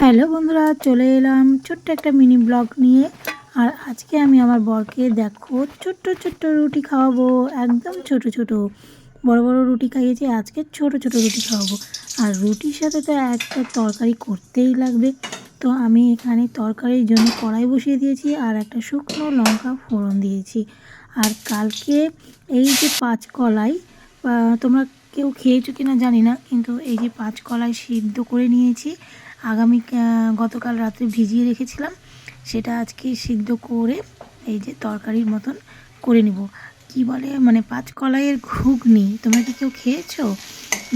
Hello বন্ধুরা, চলে এলাম ছোট্ট একটা মিনি ব্লগ নিয়ে। আর আজকে আমি আমার বরকে দেখো ছোট্ট ছোট্ট রুটি খাওয়াবো, একদম ছোট ছোট। বড় বড় রুটি খাইয়েছি, আজকে ছোট ছোট রুটি খাওয়াবো। আর রুটির সাথে তো একটা তরকারি করতেই লাগবে। তো আমি এখানে তরকারির জন্য কড়াই বসিয়ে দিয়েছি আর একটা শুকনো লঙ্কা ফোড়ন দিয়েছি। আর কালকে এই যে 5 কলাই, তোমরা কেউ খেয়েছো কিনা জানি না, কিন্তু এই যে 5 কলাই সিদ্ধ করে নিয়েছি। গতকাল রাত্রে ভিজিয়ে রেখেছিলাম, সেটা আজকে সিদ্ধ করে এই যে তরকারির মতন করে নিব। কি বলে মানে 5 কলাইয়ের ঘুগনি, তোমরা কি কেউ খেয়েছো?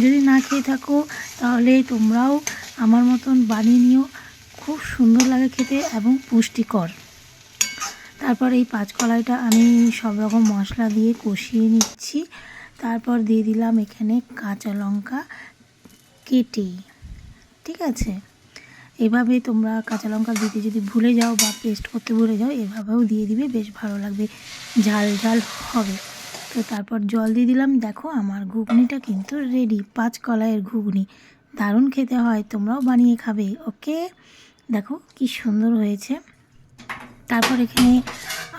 যদি না খেয়ে থাকো তাহলে তোমরাও আমার মতন বানিয়ে নিও, খুব সুন্দর লাগে খেতে এবং পুষ্টিকর। তারপর এই 5 কলাইটা আমি সব রকম মশলা দিয়ে কষিয়ে নিচ্ছি। তারপর দিয়ে দিলাম এখানে কাঁচা লঙ্কা কেটে। ঠিক আছে, এভাবে তোমরা কাঁচা লঙ্কা দিতে যদি ভুলে যাও বা পেস্ট করতে ভুলে যাও, এভাবেও দিয়ে দিবে, বেশ ভালো লাগবে, ঝাল ঝাল হবে। তো তারপর জল দিয়ে দিলাম। দেখো আমার ঘুগনিটা কিন্তু রেডি, 5 কলাইয়ের ঘুগনি, দারুণ খেতে হয়, তোমরাও বানিয়ে খাবে। ওকে, দেখো কি সুন্দর হয়েছে। তারপর এখানে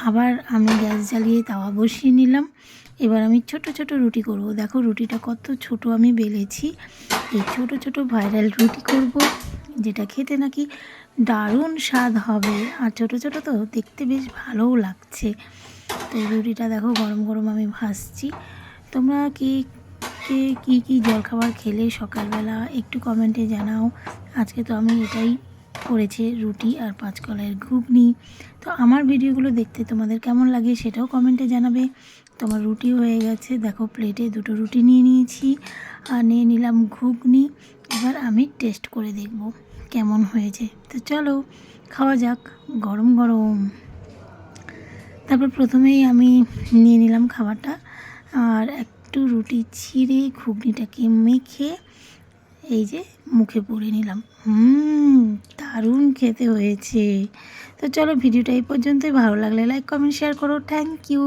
আবার আমি গ্যাস জ্বালিয়ে তাওয়া বসিয়ে নিলাম। এবার আমি ছোট ছোট রুটি করব। দেখো রুটিটা কত ছোট আমি বেলেছি। এই ছোট ছোট ভাইরাল রুটি করব, যেটা খেতে নাকি দারুণ স্বাদ হবে। আর ছোট ছোট তো দেখতে বেশ ভালোও লাগছে। তো এই রুটিটা দেখো গরম গরম আমি ভাজছি। তোমরা কে কী জলখাবার খেলে সকালবেলা একটু কমেন্টে জানাও। আজকে তো আমি এটাই করেছি, রুটি আর 5 কলাইয়ের ঘুগনি। তো আমার ভিডিওগুলো দেখতে তোমাদের কেমন লাগে সেটাও কমেন্টে জানাবে। তোমার রুটি হয়ে গেছে, দেখো প্লেটে 2টো রুটি নিয়ে নিয়েছি আর নিয়ে নিলাম ঘুগনি। এবার আমি টেস্ট করে দেখব কেমন হয়েছে। তো চলো খাওয়া যাক, গরম গরম। তারপর প্রথমেই আমি নিয়ে নিলাম খাবারটা, আর একটু রুটি ছিঁড়ে ঘুগনিটাকে মেখে এই যে মুখে পুরে নিলাম। দারুণ খেতে হয়েছে। তো চলো ভিডিওটা এই পর্যন্তই, ভালো লাগলে লাইক কমেন্ট শেয়ার করো। Thank you.